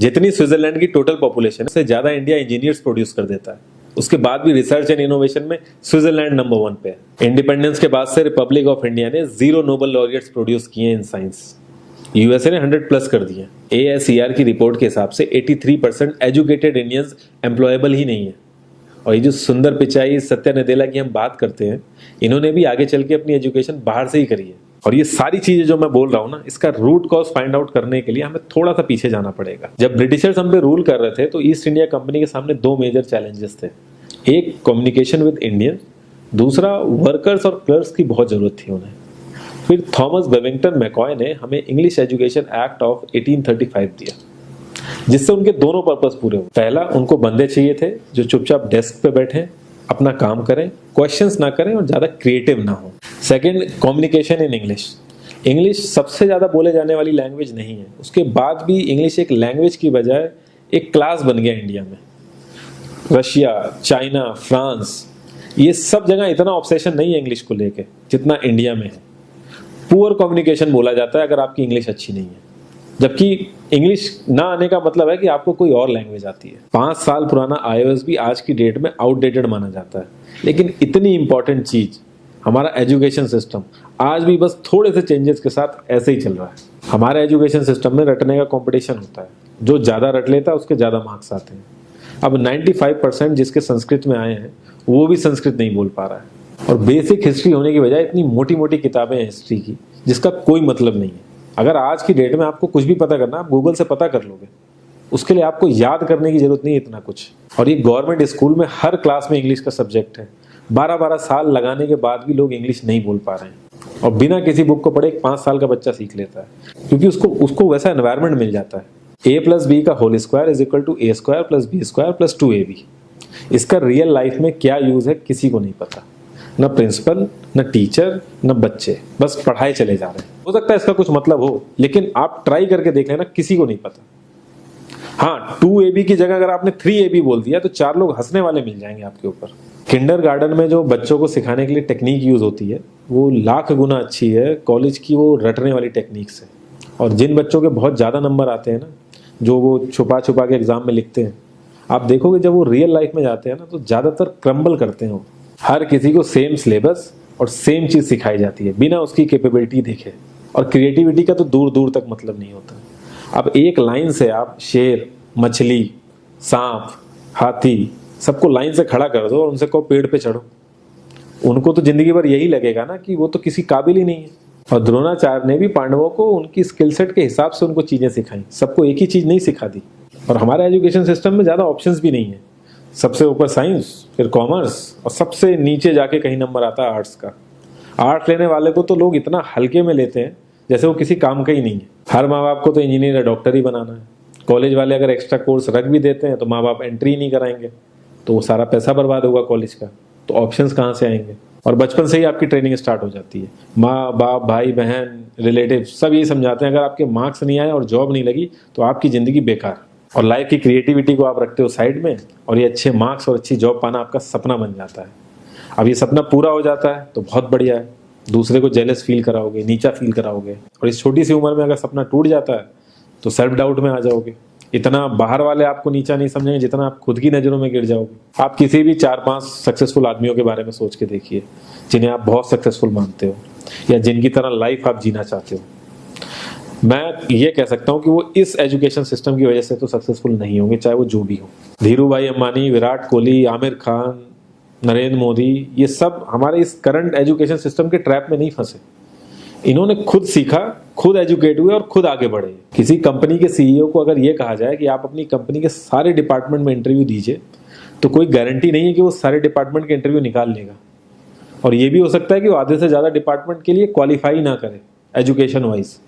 जितनी स्विट्जरलैंड की total population है उससे ज्यादा इंडिया इंजीनियर्स प्रोड्यूस कर देता है। उसके बाद भी रिसर्च एंड इनोवेशन में स्विट्जरलैंड नंबर 1 पे है। इंडिपेंडेंस के बाद से रिपब्लिक ऑफ इंडिया ने 0 नोबेल लॉरियट्स प्रोड्यूस किए इन साइंस। यूएसए ने 100+ कर दिए। ASER की रिपोर्ट के हिसाब से 83% एजुकेटेड इंडियंस एम्प्लॉयबल ही नहीं है। और ये जो सुंदर पिचाई सत्या नदेला की हम बात करते हैं, इन्होंने भी आगे चल के अपनी एजुकेशन बाहर से ही करी है। और ये सारी चीजें जो मैं बोल रहा हूँ ना, इसका रूट कॉज फाइंड आउट करने के लिए हमें थोड़ा सा पीछे जाना पड़ेगा। जब ब्रिटिशर्स हम पे रूल कर रहे थे तो ईस्ट इंडिया कंपनी के सामने 2 मेजर चैलेंजेस थे। एक कम्युनिकेशन विद इंडियन, दूसरा वर्कर्स और क्लर्क्स की बहुत जरूरत थी उन्हें। फिर थॉमस बेविंगटन मैकॉय ने हमें इंग्लिश एजुकेशन एक्ट ऑफ 1835 दिया, जिससे उनके दोनों पर्पस पूरे हुए। पहला, उनको बंदे चाहिए थे जो चुपचाप डेस्क पे बैठे अपना काम करें, क्वेश्चंस ना करें और ज्यादा क्रिएटिव ना हो। Second, communication in English. English सबसे ज्यादा बोले जाने वाली लैंग्वेज नहीं है, उसके बाद भी इंग्लिश एक लैंग्वेज की बजाय एक क्लास बन गया इंडिया में। रशिया, चाइना, फ्रांस, ये सब जगह इतना ऑब्सेशन नहीं है इंग्लिश को लेके जितना इंडिया में है। पुअर कम्युनिकेशन बोला जाता है अगर आपकी इंग्लिश अच्छी नहीं है, जबकि इंग्लिश ना आने का मतलब है कि आपको कोई और लैंग्वेज आती है। 5 साल पुराना iOS भी आज की डेट में आउटडेटेड माना जाता है। लेकिन इतनी इंपॉर्टेंट चीज हमारा एजुकेशन सिस्टम आज भी बस थोड़े से चेंजेस के साथ ऐसे ही चल रहा है। हमारे एजुकेशन सिस्टम में रटने का कंपटीशन होता है, जो ज्यादा रट लेता है उसके ज्यादा मार्क्स आते हैं। अब 95% जिसके संस्कृत में आए हैं वो भी संस्कृत नहीं बोल पा रहा है। और बेसिक हिस्ट्री होने की बजाय इतनी मोटी मोटी किताबें हैं हिस्ट्री की जिसका कोई मतलब नहीं है। अगर आज की डेट में आपको कुछ भी पता करना, आप गूगल से पता कर लोगे, उसके लिए आपको याद करने की जरूरत नहीं है इतना कुछ। और ये गवर्नमेंट स्कूल में हर क्लास में इंग्लिश का सब्जेक्ट है। 12-12 साल लगाने के बाद भी लोग इंग्लिश नहीं बोल पा रहे हैं। और बिना किसी बुक को पढ़े 5 साल का बच्चा सीख लेता है, क्योंकि उसको वैसा एनवायरमेंट मिल जाता है। A+B का whole square is equal to A² + B² + 2AB। इसका रियल लाइफ में क्या यूज है किसी को नहीं पता, न प्रिंसिपल, न टीचर, न बच्चे, बस पढ़ाई चले जा रहे हैं। हो सकता है इसका कुछ मतलब हो, लेकिन आप ट्राई करके देख लेना, किसी को नहीं पता। हाँ, 2AB की जगह अगर आपने 3AB बोल दिया तो 4 लोग हंसने वाले मिल जाएंगे आपके ऊपर। किंडरगार्टन में जो बच्चों को सिखाने के लिए टेक्निक यूज होती है वो लाख गुना अच्छी है कॉलेज की वो रटने वाली टेक्निक से। और जिन बच्चों के बहुत ज्यादा नंबर आते हैं ना, जो वो छुपा छुपा के एग्जाम में लिखते हैं, आप देखोगे जब वो रियल लाइफ में जाते हैं ना तो ज्यादातर क्रम्बल करते हैं वो। हर किसी को सेम सिलेबस और सेम चीज सिखाई जाती है बिना उसकी कैपेबिलिटी देखे। और क्रिएटिविटी का तो दूर दूर तक मतलब नहीं होता। अब एक लाइन से आप शेर, मछली, सांप, हाथी सबको लाइन से खड़ा कर दो और उनसे कहो पेड़ पे चढ़ो, उनको तो जिंदगी भर यही लगेगा ना कि वो तो किसी काबिल ही नहीं है। और द्रोणाचार्य ने भी पांडवों को उनकी स्किल सेट के हिसाब से उनको चीजें सिखाई, सबको एक ही चीज नहीं सिखा दी। और हमारे एजुकेशन सिस्टम में ज्यादा ऑप्शंस भी नहीं है। सबसे ऊपर साइंस, फिर कॉमर्स, और सबसे नीचे जाके कहीं नंबर आता है आर्ट्स का। आर्ट्स लेने वाले को तो लोग इतना हल्के में लेते हैं जैसे वो किसी काम का ही नहीं है। हर माँ बाप को तो इंजीनियर या डॉक्टर ही बनाना है। कॉलेज वाले अगर एक्स्ट्रा कोर्स रख भी देते हैं तो माँ बाप एंट्री नहीं कराएंगे, तो वो सारा पैसा बर्बाद होगा कॉलेज का। तो ऑप्शंस कहाँ से आएंगे? और बचपन से ही आपकी ट्रेनिंग स्टार्ट हो जाती है। माँ बाप, भाई बहन, रिलेटिव सब यही समझाते हैं अगर आपके मार्क्स नहीं आए और जॉब नहीं लगी तो आपकी जिंदगी बेकार। और लाइफ की क्रिएटिविटी को आप रखते हो साइड में, और ये अच्छे मार्क्स और अच्छी जॉब पाना आपका सपना बन जाता है। अब ये सपना पूरा हो जाता है तो बहुत बढ़िया है, दूसरे को जेलस फील कराओगे, नीचा फील कराओगे। और इस छोटी सी उम्र में अगर सपना टूट जाता है तो सेल्फ डाउट में आ जाओगे। इतना बाहर वाले आपको नीचा नहीं समझेंगे जितना आप खुद की नजरों में गिर जाओगे। आप किसी भी 4-5 सक्सेसफुल आदमियों के बारे में सोच के देखिए जिन्हें आप बहुत सक्सेसफुल मानते हो या जिनकी तरह लाइफ आप जीना चाहते हो। मैं ये कह सकता हूँ कि वो इस एजुकेशन सिस्टम की वजह से तो सक्सेसफुल नहीं होंगे, चाहे वो जो भी हो। धीरू भाई अंबानी, विराट कोहली, आमिर खान, नरेंद्र मोदी, ये सब हमारे इस करंट एजुकेशन सिस्टम के ट्रैप में नहीं फंसे। इन्होंने खुद सीखा, खुद एजुकेट हुए और खुद आगे बढ़े। किसी कंपनी के सीईओ को अगर ये कहा जाए कि आप अपनी कंपनी के सारे डिपार्टमेंट में इंटरव्यू दीजिए, तो कोई गारंटी नहीं है कि वो सारे डिपार्टमेंट के इंटरव्यू निकाल लेगा। और ये भी हो सकता है कि वो आधे से ज्यादा डिपार्टमेंट के लिए क्वालिफाई ना करे एजुकेशन वाइज,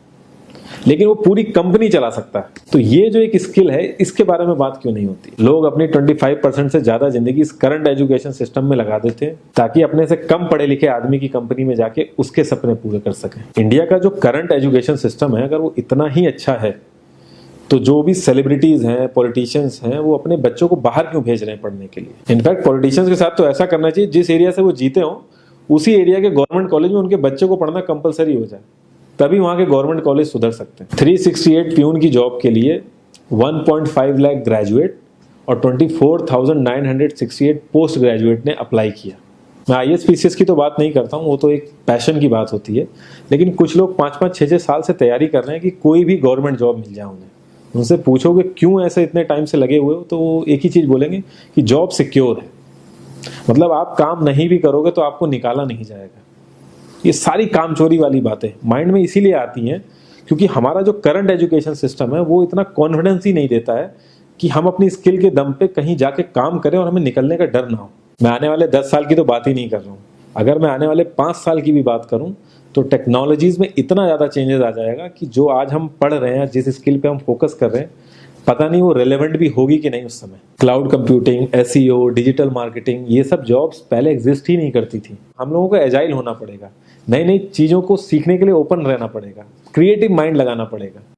लेकिन वो पूरी कंपनी चला सकता है। तो ये जो एक स्किल है, इसके बारे में बात क्यों नहीं होती? लोग अपनी 25% से ज्यादा जिंदगी इस करंट एजुकेशन सिस्टम में लगा देते हैं ताकि अपने से कम पढ़े लिखे आदमी की कंपनी में जाके उसके सपने पूरे कर सकें। इंडिया का जो करंट एजुकेशन सिस्टम है, अगर वो इतना ही अच्छा है तो जो भी सेलिब्रिटीज हैं, पॉलिटिशियंस हैं, वो अपने बच्चों को बाहर क्यों भेज रहे हैं पढ़ने के लिए? इनफैक्ट पॉलिटिशियंस के साथ तो ऐसा करना चाहिए, जिस एरिया से वो जीते हो उसी एरिया के गवर्नमेंट कॉलेज में उनके बच्चे को पढ़ना कंपलसरी हो जाए, तभी वहां के गवर्नमेंट कॉलेज सुधर सकते हैं। 368 प्यून की जॉब के लिए 1.5 लाख ग्रेजुएट और 24,968 पोस्ट ग्रेजुएट ने अप्लाई किया। मैं IAS PCS की तो बात नहीं करता हूँ, वो तो एक पैशन की बात होती है, लेकिन कुछ लोग 5-5, 6-6 साल से तैयारी कर रहे हैं कि कोई भी गवर्नमेंट जॉब मिल जाए उन्हें। उनसे पूछोगे क्यों ऐसे इतने टाइम से लगे हुए हो, तो वो एक ही चीज़ बोलेंगे कि जॉब सिक्योर है। मतलब आप काम नहीं भी करोगे तो आपको निकाला नहीं जाएगा। ये सारी कामचोरी वाली बातें माइंड में इसीलिए आती हैं क्योंकि हमारा जो करंट एजुकेशन सिस्टम है वो इतना कॉन्फिडेंस ही नहीं देता है कि हम अपनी स्किल के दम पे कहीं जाके काम करें और हमें निकलने का डर ना हो। मैं आने वाले 10 साल की तो बात ही नहीं कर रहा हूँ, अगर मैं आने वाले 5 साल की भी बात करूँ तो टेक्नोलॉजीज में इतना ज़्यादा चेंजेस आ जाएगा कि जो आज हम पढ़ रहे हैं, जिस स्किल पे हम फोकस कर रहे हैं, पता नहीं वो रेलेवेंट भी होगी कि नहीं उस समय। Cloud computing, SEO, digital marketing, ये सब जॉब्स पहले एग्जिस्ट ही नहीं करती थी। हम लोगों को एजाइल होना पड़ेगा, नई नई चीज़ों को सीखने के लिए ओपन रहना पड़ेगा, क्रिएटिव माइंड लगाना पड़ेगा।